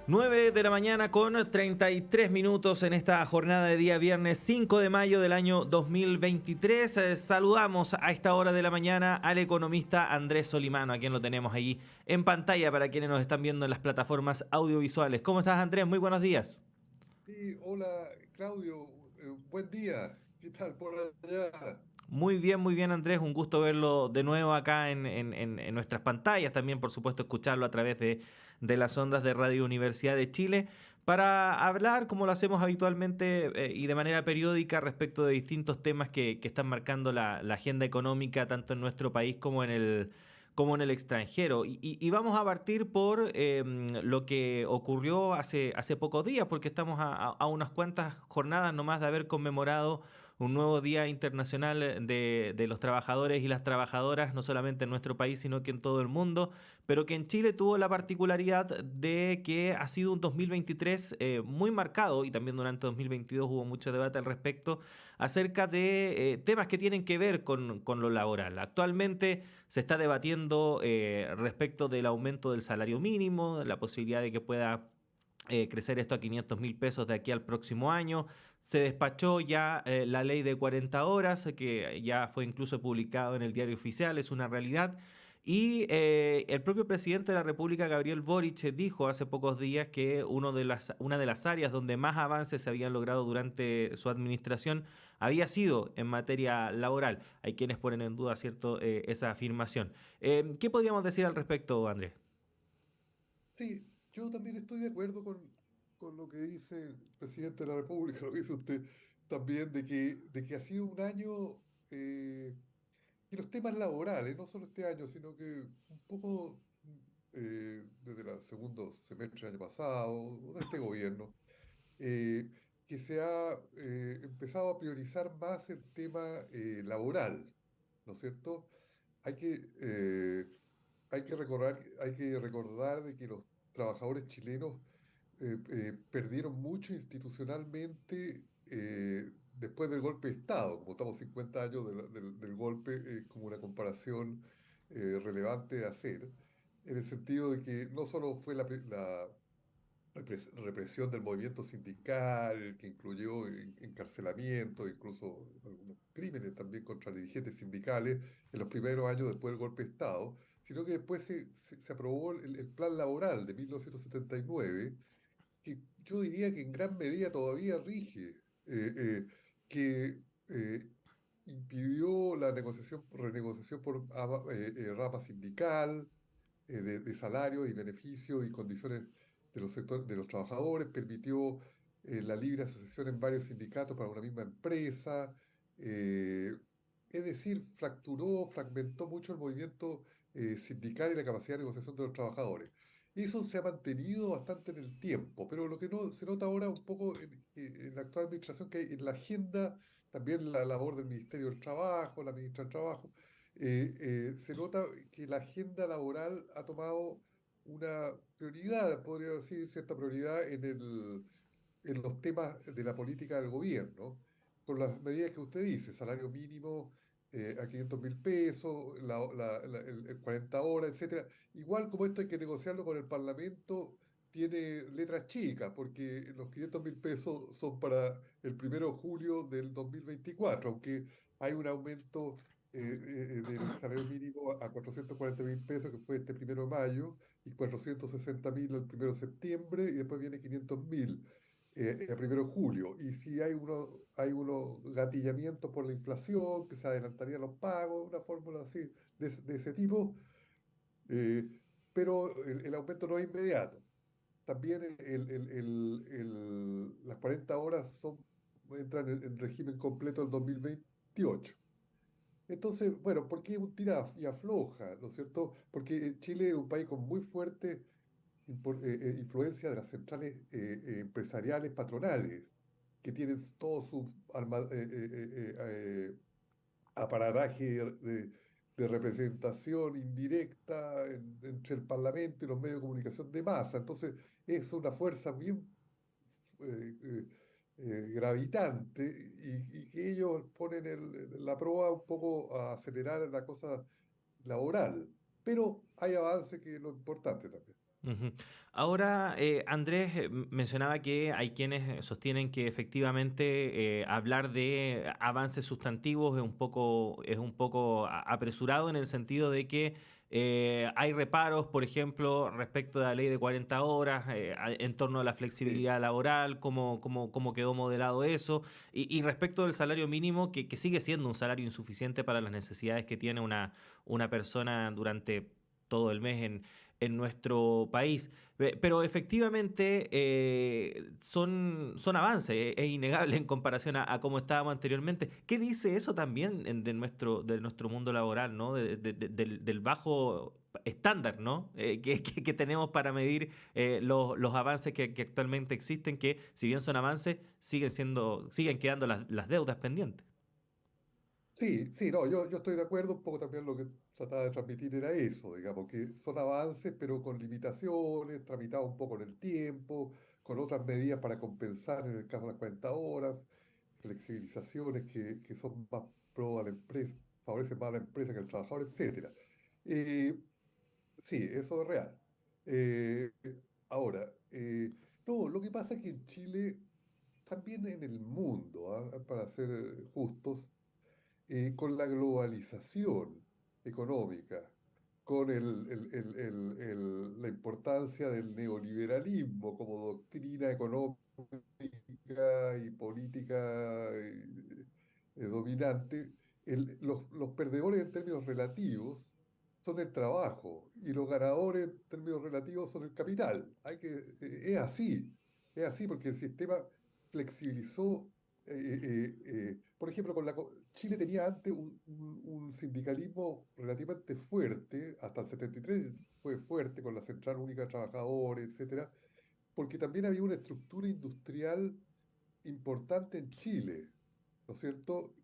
9 de la mañana con 33 minutos en esta jornada de día viernes 5 de mayo del año 2023. Saludamos a esta hora de la mañana al economista Andrés Solimano, a quien lo tenemos ahí en pantalla para quienes nos están viendo en las plataformas audiovisuales. ¿Cómo estás, Andrés? Muy buenos días. Sí, hola Claudio, buen día. ¿Qué tal por allá? Muy bien, Andrés. Un gusto verlo de nuevo acá en nuestras pantallas. También, por supuesto, escucharlo a través de las ondas de Radio Universidad de Chile para hablar, como lo hacemos habitualmente y de manera periódica, respecto de distintos temas que están marcando la agenda económica, tanto en nuestro país como en el extranjero. Y vamos a partir por lo que ocurrió hace pocos días, porque estamos a unas cuantas jornadas nomás de haber conmemorado un nuevo Día Internacional de los Trabajadores y las Trabajadoras, no solamente en nuestro país, sino que en todo el mundo, pero que en Chile tuvo la particularidad de que ha sido un 2023 muy marcado, y también durante 2022 hubo mucho debate al respecto, acerca de temas que tienen que ver con lo laboral. Actualmente se está debatiendo respecto del aumento del salario mínimo, la posibilidad de que pueda crecer esto a 500.000 pesos de aquí al próximo año. Se despachó ya la ley de 40 horas, que ya fue incluso publicado en el diario oficial, es una realidad. Y el propio presidente de la República, Gabriel Boric, dijo hace pocos días que una de las áreas donde más avances se habían logrado durante su administración había sido en materia laboral. Hay quienes ponen en duda, ¿cierto?, esa afirmación. ¿Qué podríamos decir al respecto, Andrés? Sí, yo también estoy de acuerdo con lo que dice el presidente de la República, lo que dice usted también, de que ha sido un año y los temas laborales, no solo este año, sino que un poco desde el segundo semestre del año pasado, o de este gobierno, eh, que se ha empezado a priorizar más el tema laboral, ¿no es cierto? Hay que, eh, hay que recordar de que los trabajadores chilenos perdieron mucho institucionalmente después del golpe de Estado. Como estamos 50 años del golpe, es como una comparación relevante de hacer, en el sentido de que no solo fue la represión del movimiento sindical, que incluyó encarcelamiento, incluso algunos crímenes también contra dirigentes sindicales en los primeros años después del golpe de Estado, sino que después se aprobó el Plan Laboral de 1979, que yo diría que en gran medida todavía rige, que impidió la renegociación por rama sindical, de salarios y beneficios y condiciones de los sectores, de los trabajadores, permitió la libre asociación en varios sindicatos para una misma empresa, eh, es decir, fragmentó mucho el movimiento sindical y la capacidad de negociación de los trabajadores. Y eso se ha mantenido bastante en el tiempo, pero lo que no se nota ahora un poco en la actual administración, que hay en la agenda también la labor del Ministerio del Trabajo, la ministra del Trabajo, se nota que la agenda laboral ha tomado una prioridad, podría decir, cierta prioridad en los temas de la política del gobierno, con las medidas que usted dice, salario mínimo a 500.000 pesos, el 40 horas, etcétera. Igual como esto hay que negociarlo con el Parlamento, tiene letras chicas, porque los 500.000 pesos son para el 1 de julio del 2024, aunque hay un aumento del salario mínimo a 440.000 pesos, que fue este 1 de mayo, y 460.000 el 1 de septiembre, y después viene 500.000 el 1 de julio. Y si hay unos gatillamientos por la inflación, que se adelantarían los pagos, una fórmula así de ese tipo, eh, pero el aumento no es inmediato. También las 40 horas entran en régimen completo el 2028. Entonces, bueno, ¿por qué un tira y afloja? ¿No es cierto? Porque Chile es un país con muy fuerte influencia de las centrales empresariales patronales, que tienen todo su aparataje de representación indirecta entre el Parlamento y los medios de comunicación de masa. Entonces, es una fuerza bien eh, eh, gravitante, y que ellos ponen la proa un poco a acelerar la cosa laboral. Pero hay avance, que es lo importante también. Ujú. Ahora, Andrés mencionaba que hay quienes sostienen que efectivamente hablar de avances sustantivos es un poco apresurado en el sentido de que hay reparos, por ejemplo, respecto de la ley de 40 horas, en torno a la Sí, flexibilidad laboral, cómo quedó modelado eso, y respecto del salario mínimo, que sigue siendo un salario insuficiente para las necesidades que tiene una persona durante todo el mes en nuestro país. Pero efectivamente son avances, es innegable en comparación a cómo estábamos anteriormente. ¿Qué dice eso también de nuestro mundo laboral, ¿no? Del bajo estándar, ¿no? Que tenemos para medir los avances que actualmente existen, que si bien son avances, siguen quedando las deudas pendientes. sí, sí, no, yo estoy de acuerdo, un poco también lo que trataba de transmitir era eso, digamos, que son avances, pero con limitaciones, tramitados un poco en el tiempo, con otras medidas para compensar en el caso de las 40 horas, flexibilizaciones que son más pro a la empresa, favorecen más a la empresa que al trabajador, etcétera. Eh, sí, eso es real. Eh, ahora, no, lo que pasa es que en Chile, también en el mundo, para ser justos, con la globalización económica, con la importancia del neoliberalismo como doctrina económica y política dominante, los perdedores en términos relativos son el trabajo y los ganadores en términos relativos son el capital. Es así porque el sistema flexibilizó por ejemplo, Chile tenía antes un sindicalismo relativamente fuerte, hasta el 73 fue fuerte con la Central Única de Trabajadores, etcétera, porque también había una estructura industrial importante en Chile, ¿no es cierto?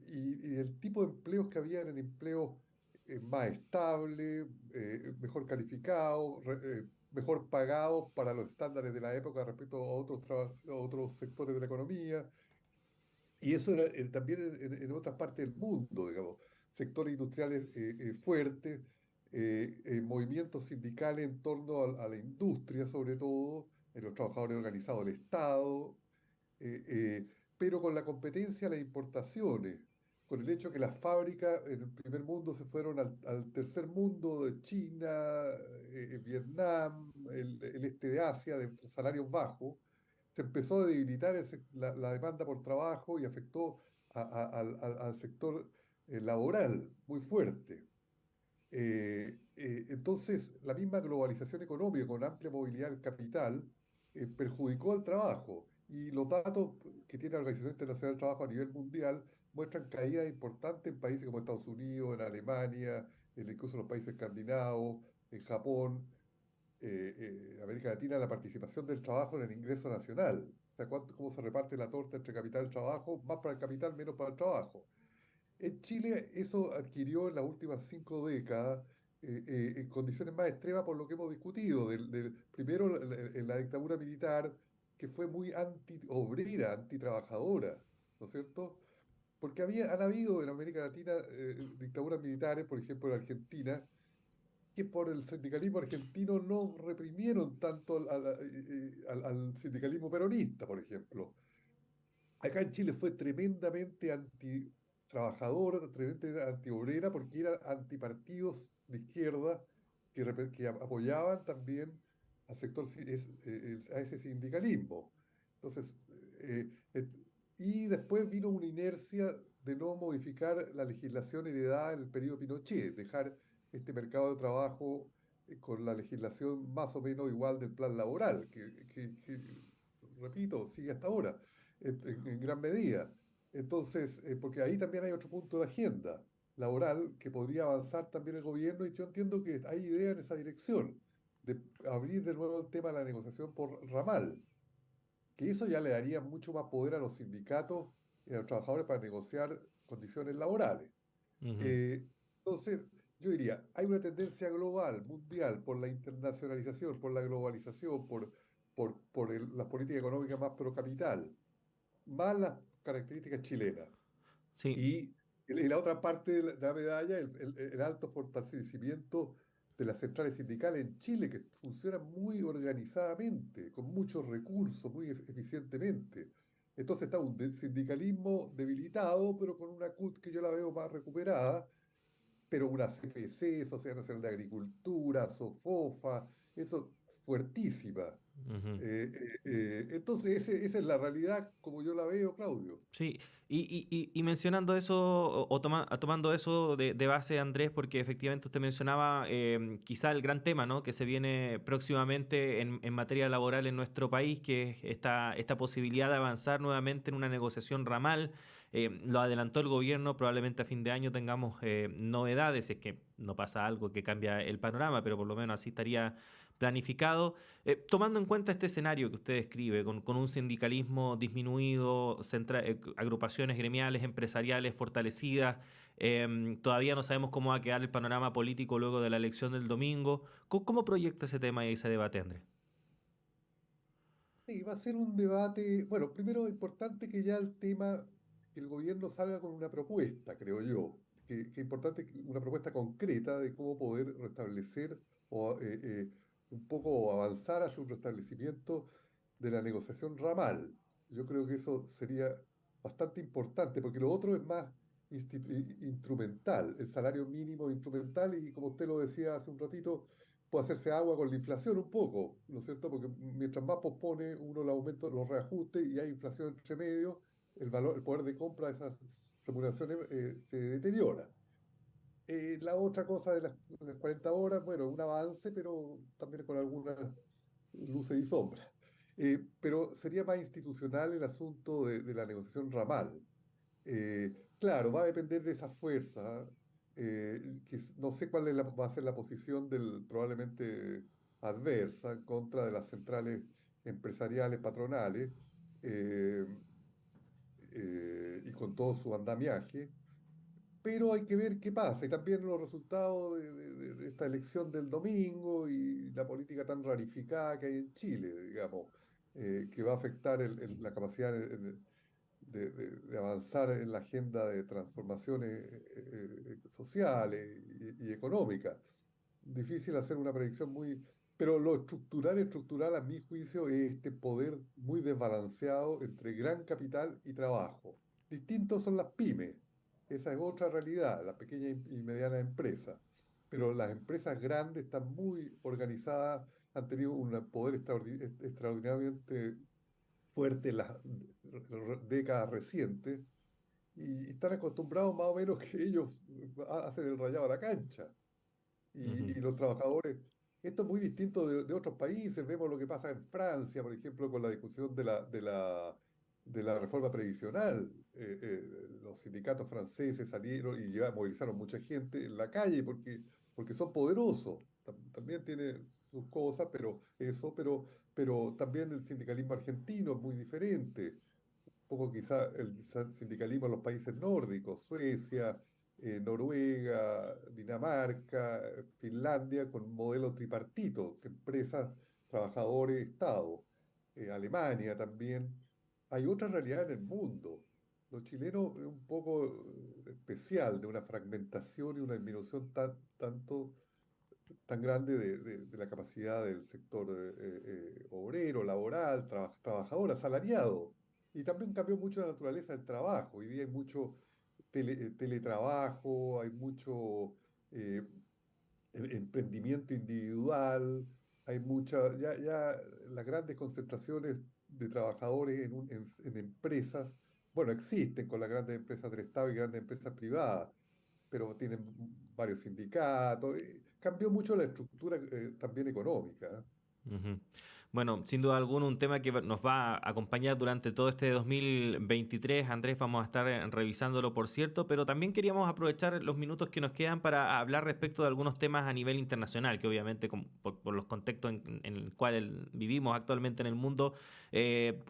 Y el tipo de empleos que había eran empleos más estables, mejor calificados, mejor pagados para los estándares de la época respecto a a otros sectores de la economía. Y eso era también en otras partes del mundo, digamos, sectores industriales fuertes, movimientos sindicales en torno a la industria, sobre todo, en los trabajadores organizados del Estado, eh, eh, pero con la competencia de las importaciones, con el hecho que las fábricas en el primer mundo se fueron al tercer mundo de China, Vietnam, el este de Asia, de salarios bajos, se empezó a debilitar la demanda por trabajo y afectó al sector laboral muy fuerte. Entonces, la misma globalización económica con amplia movilidad del capital perjudicó al trabajo y los datos que tiene la Organización Internacional del Trabajo a nivel mundial muestran caídas importantes en países como Estados Unidos, en Alemania, incluso en los países escandinavos, en Japón, en América Latina, la participación del trabajo en el ingreso nacional. O sea, cómo se reparte la torta entre capital y trabajo, más para el capital, menos para el trabajo. En Chile eso adquirió en las últimas 5 décadas en condiciones más extremas por lo que hemos discutido. Primero, en la dictadura militar, que fue muy anti-obrera, antitrabajadora, ¿no es cierto? Porque han habido en América Latina dictaduras militares, por ejemplo en Argentina, que por el sindicalismo argentino no reprimieron tanto al sindicalismo peronista, por ejemplo. Acá en Chile fue tremendamente anti-trabajadora, tremendamente anti-obrera, porque eran antipartidos de izquierda que apoyaban también al sector, a ese sindicalismo. Entonces, eh, eh, y después vino una inercia de no modificar la legislación heredada en el periodo Pinochet, dejar este mercado de trabajo con la legislación más o menos igual del plan laboral, repito, sigue hasta ahora en gran medida. Entonces, porque ahí también hay otro punto de agenda laboral que podría avanzar también el gobierno y yo entiendo que hay idea en esa dirección, de abrir de nuevo el tema de la negociación por ramal, que eso ya le daría mucho más poder a los sindicatos y a los trabajadores para negociar condiciones laborales. Ujú. Eh, entonces, yo diría, hay una tendencia global, mundial, por la internacionalización, por la globalización, las políticas económicas más pro capital, más las características chilenas. Sí. Y la otra parte de la medalla, el alto fortalecimiento de las centrales sindicales en Chile, que funcionan muy organizadamente, con muchos recursos, muy eficientemente. Entonces está un sindicalismo debilitado, pero con una CUT que yo la veo más recuperada, pero una CPC, Sociedad Nacional de Agricultura, SOFOFA, eso fuertísima. Ujú. Entonces, esa es la realidad como yo la veo, Claudio. Sí, y mencionando eso, tomando eso de base, Andrés, porque efectivamente usted mencionaba quizá el gran tema, ¿no?, que se viene próximamente en materia laboral en nuestro país, que es esta posibilidad de avanzar nuevamente en una negociación ramal. Lo adelantó el gobierno, probablemente a fin de año tengamos novedades, si es que no pasa algo que cambia el panorama, pero por lo menos así estaría planificado. Tomando en cuenta este escenario que usted describe, con un sindicalismo disminuido, agrupaciones gremiales, empresariales fortalecidas, todavía no sabemos cómo va a quedar el panorama político luego de la elección del domingo. ¿Cómo proyecta ese tema y ese debate, Andrés? Sí, va a ser un debate, bueno, primero es importante que ya el tema, que el gobierno salga con una propuesta, creo yo, que es importante una propuesta concreta de cómo poder restablecer o un poco avanzar hacia un restablecimiento de la negociación ramal. Yo creo que eso sería bastante importante, porque lo otro es más instrumental, el salario mínimo instrumental, y como usted lo decía hace un ratito, puede hacerse agua con la inflación un poco, ¿no es cierto? Porque mientras más pospone uno el aumento, los reajustes y hay inflación entre medio, el valor, el poder de compra de esas remuneraciones se deteriora. La otra cosa de las 40 horas, bueno, un avance, pero también con algunas luces y sombras. Pero sería más institucional el asunto de la negociación ramal. Claro, va a depender de esa fuerza, no sé cuál es va a ser la posición del probablemente adversa en contra de las centrales empresariales patronales, eh, y con todo su andamiaje, pero hay que ver qué pasa y también los resultados de esta elección del domingo y la política tan rarificada que hay en Chile, digamos, que va a afectar la capacidad de avanzar en la agenda de transformaciones sociales y económicas. Difícil hacer una predicción muy... Pero lo estructural a mi juicio es este poder muy desbalanceado entre gran capital y trabajo. Distintos son las pymes, esa es otra realidad, las pequeñas y medianas empresas. Pero las empresas grandes están muy organizadas, han tenido un poder extraordinariamente fuerte en las décadas recientes y están acostumbrados más o menos que ellos hacen el rayado a la cancha. Ujú. Y los trabajadores, esto es muy distinto de otros países, vemos lo que pasa en Francia, por ejemplo, con la discusión de la reforma previsional. Los sindicatos franceses salieron y movilizaron mucha gente en la calle porque son poderosos. También tiene sus cosas, pero también el sindicalismo argentino es muy diferente poco quizá el sindicalismo en los países nórdicos, Suecia, Noruega, Dinamarca, Finlandia, con modelo tripartito, que empresas, trabajadores, Estado. Alemania también. Hay otra realidad en el mundo. Los chilenos es un poco especial, de una fragmentación y una disminución tan grande de la capacidad del sector obrero, laboral, trabajador, asalariado. Y también cambió mucho la naturaleza del trabajo. Hoy día hay mucho teletrabajo, hay mucho eh, emprendimiento individual, hay ya las grandes concentraciones de trabajadores en empresas, bueno, existen con las grandes empresas del Estado y grandes empresas privadas, pero tienen varios sindicatos. Cambió mucho la estructura también económica. ¿Eh? Ujú. Bueno, sin duda alguna, un tema que nos va a acompañar durante todo este 2023. Andrés, vamos a estar revisándolo, por cierto, pero también queríamos aprovechar los minutos que nos quedan para hablar respecto de algunos temas a nivel internacional, que obviamente por los contextos en el cual vivimos actualmente en el mundo,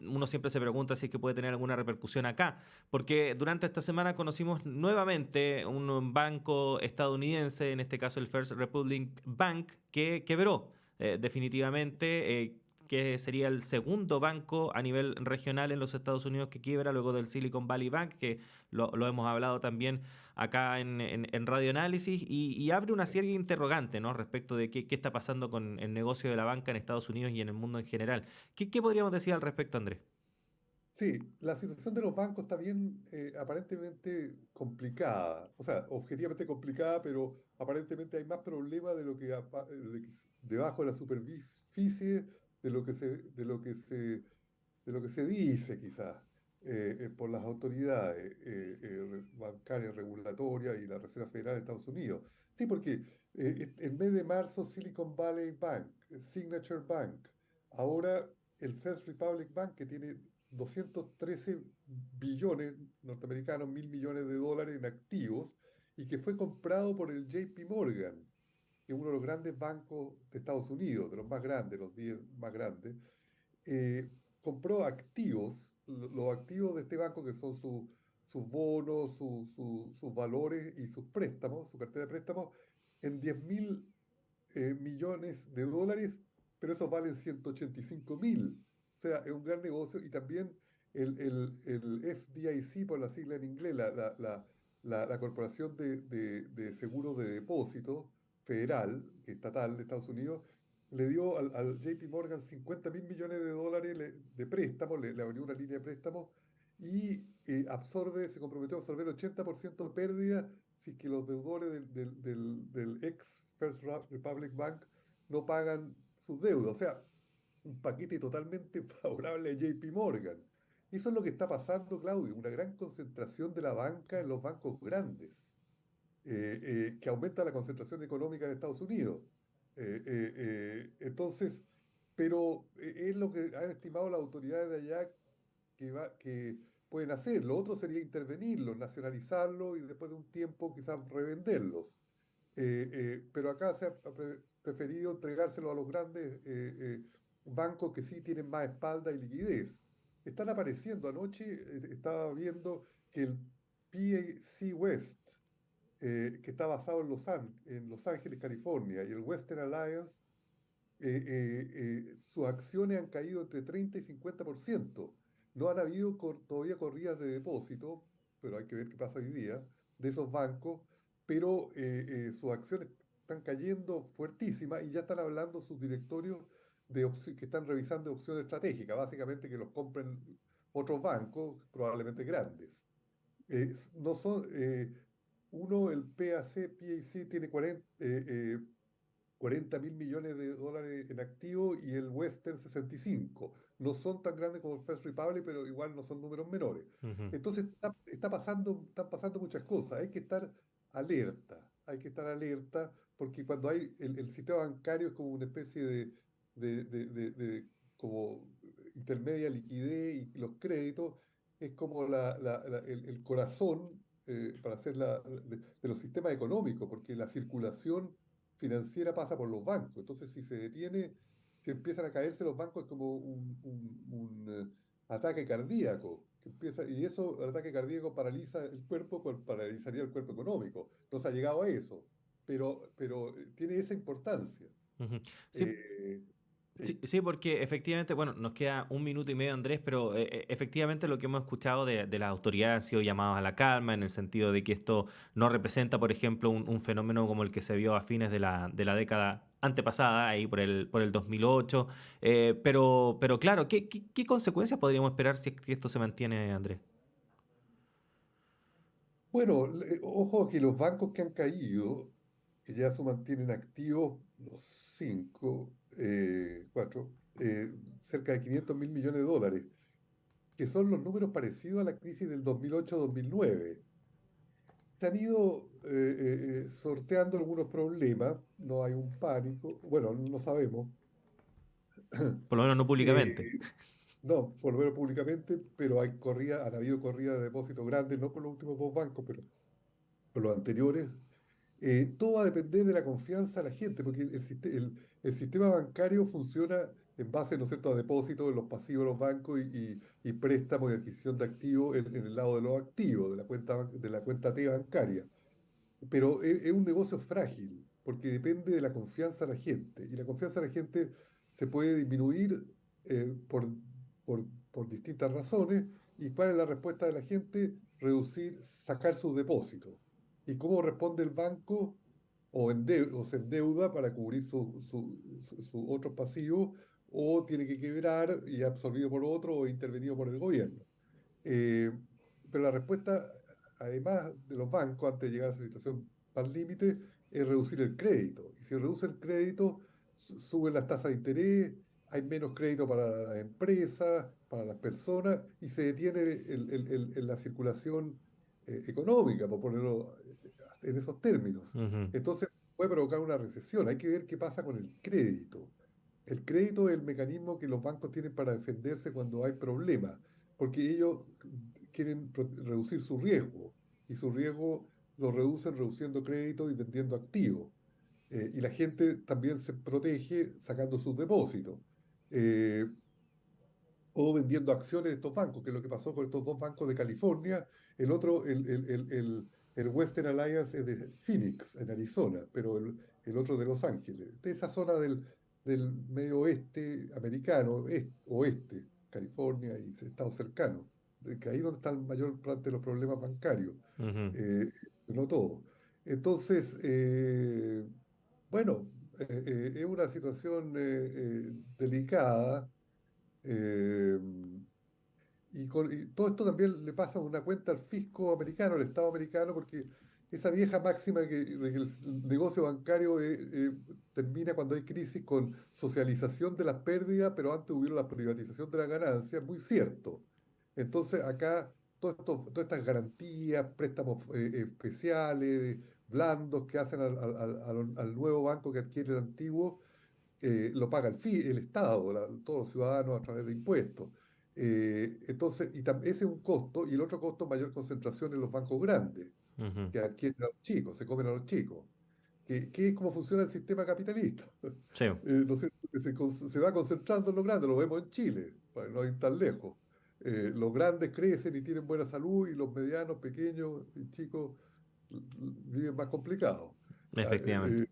uno siempre se pregunta si es que puede tener alguna repercusión acá, porque durante esta semana conocimos nuevamente un banco estadounidense, en este caso el First Republic Bank, que quebró definitivamente. que sería el segundo banco a nivel regional en los Estados Unidos que quiebra, luego del Silicon Valley Bank, que lo hemos hablado también acá en Radio Análisis, y abre una serie de interrogantes, ¿no? Respecto de qué está pasando con el negocio de la banca en Estados Unidos y en el mundo en general. ¿Qué podríamos decir al respecto, Andrés? Sí, la situación de los bancos está bien aparentemente complicada, o sea, objetivamente complicada, pero aparentemente hay más problemas de lo que, debajo de la superficie de lo que se dice quizás por las autoridades bancarias regulatorias y la Reserva Federal de Estados Unidos. Sí, porque el mes de marzo Silicon Valley Bank, Signature Bank, ahora el First Republic Bank, que tiene 213 billones norteamericanos, 1.000 millones de dólares en activos, y que fue comprado por el JP Morgan, que es uno de los grandes bancos de Estados Unidos, de los más grandes, los 10 más grandes, eh, compró activos, los activos de este banco, que son sus bonos, sus valores y sus préstamos, su cartera de préstamos, en 10.000 millones de dólares, pero esos valen 185.000. O sea, es un gran negocio. Y también el FDIC, por la sigla en inglés, la Corporación de Seguros de Depósito Federal, que es estatal de Estados Unidos, le dio al JP Morgan 50.000 millones de dólares de préstamos, le abrió una línea de préstamos y se comprometió a absorber 80% de pérdida si es que los deudores del ex First Republic Bank no pagan sus deudas. O sea, un paquete totalmente favorable a JP Morgan. Y eso es lo que está pasando, Claudio, una gran concentración de la banca en los bancos grandes, que aumenta la concentración económica en Estados Unidos. Entonces, pero es lo que han estimado las autoridades de allá que pueden hacer. Lo otro sería intervenirlos, nacionalizarlos y después de un tiempo quizás revenderlos. Pero acá se ha preferido entregárselo a los grandes bancos que sí tienen más espalda y liquidez. Están apareciendo. Anoche estaba viendo que el PAC West, que está basado en Los Ángeles, California, y el Western Alliance, sus acciones han caído entre 30 y 50%. No han habido todavía corridas de depósito, pero hay que ver qué pasa hoy día, de esos bancos, pero sus acciones están cayendo fuertísimas y ya están hablando sus directorios que están revisando opciones estratégicas, básicamente que los compren otros bancos, probablemente grandes. No son, el PAC tiene 40.000 millones de dólares en activo y el Western 65. No son tan grandes como el First Republic, pero igual no son números menores. Ujú. Entonces están pasando muchas cosas. Hay que estar alerta porque cuando el sistema bancario es como una especie de como intermedia liquidez y los créditos, es como el corazón para hacer de los sistemas económicos, porque la circulación financiera pasa por los bancos. Entonces, si se detiene, si empiezan a caerse los bancos, es como un ataque cardíaco. Y eso, el ataque cardíaco paraliza el cuerpo, paralizaría el cuerpo económico. No se ha llegado a eso, pero tiene esa importancia. Ujú. Sí, Eh, sí, sí. sí, porque efectivamente, bueno, nos queda un minuto y medio, Andrés, pero efectivamente lo que hemos escuchado de las autoridades han sido llamados a la calma en el sentido de que esto no representa, por ejemplo, un fenómeno como el que se vio a fines de la década antepasada, ahí por el 2008. Pero claro, ¿qué consecuencias podríamos esperar si es que esto se mantiene, Andrés? Bueno, ojo que los bancos que han caído, que ya se mantienen activos, los cinco, cuatro, cerca de 500.000 millones de dólares, que son los números parecidos a la crisis del 2008-2009. Se han ido sorteando algunos problemas, no hay un pánico, bueno, no sabemos, Por lo menos no públicamente. eh, no, por lo menos públicamente, pero han habido corridas de depósitos grandes, no con los últimos dos bancos, pero con los anteriores. Todo va a depender de la confianza de la gente, porque el sistema bancario funciona en base, ¿no es cierto?, a depósitos en los pasivos de los bancos y préstamos y adquisición de activos en el lado de los activos, de la cuenta T bancaria. Pero es un negocio frágil, porque depende de la confianza de la gente. Y la confianza de la gente se puede disminuir eh, por, por distintas razones. ¿Y cuál es la respuesta de la gente? Reducir, sacar sus depósitos. ¿Y cómo responde el banco? O se endeuda para cubrir sus otros pasivos, o tiene que quebrar y es absorbido por otro o intervenido por el gobierno. Eh, pero la respuesta, además de los bancos, antes de llegar a esa situación al límite, es reducir el crédito. Y si reduce el crédito, suben las tasas de interés, hay menos crédito para las empresas, para las personas, y se detiene la circulación económica, por ponerlo en esos términos. Ujú. Entonces, puede provocar una recesión. Hay que ver qué pasa con el crédito. El crédito es el mecanismo que los bancos tienen para defenderse cuando hay problemas, porque ellos quieren reducir su riesgo, y su riesgo lo reducen reduciendo crédito y vendiendo activos. Y la gente también se protege sacando sus depósitos, eh, o vendiendo acciones de estos bancos, que es lo que pasó con estos dos bancos de California. El otro, el Western Alliance es de Phoenix, en Arizona, pero el otro de Los Ángeles, de esa zona del medio oeste americano, oeste, California y estados cercanos, que ahí donde está el mayor parte de los problemas bancarios, Ujú. eh, no todo. Entonces, bueno, es una situación delicada. eh, y todo esto también le pasa una cuenta al fisco americano, al Estado americano, porque esa vieja máxima de que el negocio bancario termina cuando hay crisis con socialización de las pérdidas, pero antes hubo la privatización de las ganancias, es muy cierto. Entonces acá todas estas garantías, préstamos especiales, blandos que hacen al nuevo banco que adquiere el antiguo, lo paga el Estado, todos los ciudadanos a través de impuestos. Entonces, ese es un costo, y el otro costo, mayor concentración en los bancos grandes, Ujú. que adquieren a los chicos, se comen a los chicos, que es como funciona el sistema capitalista. Sí. ¿No es cierto? Que se va concentrando en los grandes, lo vemos en Chile, para no ir tan lejos. Los grandes crecen y tienen buena salud, y los medianos, pequeños y chicos viven más complicados. Ah, Efectivamente.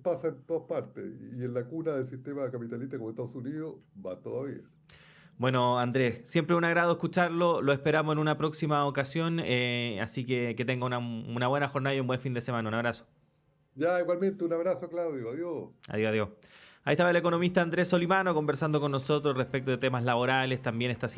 pasa en todas partes, y en la cuna del sistema capitalista como Estados Unidos va todavía. Bueno, Andrés, siempre un agrado escucharlo. Lo esperamos en una próxima ocasión. Así que tenga una buena jornada y un buen fin de semana. Un abrazo. Ya, igualmente, un abrazo, Claudio. Adiós. Adiós, adiós. Ahí estaba el economista Andrés Solimano conversando con nosotros respecto de temas laborales, también estas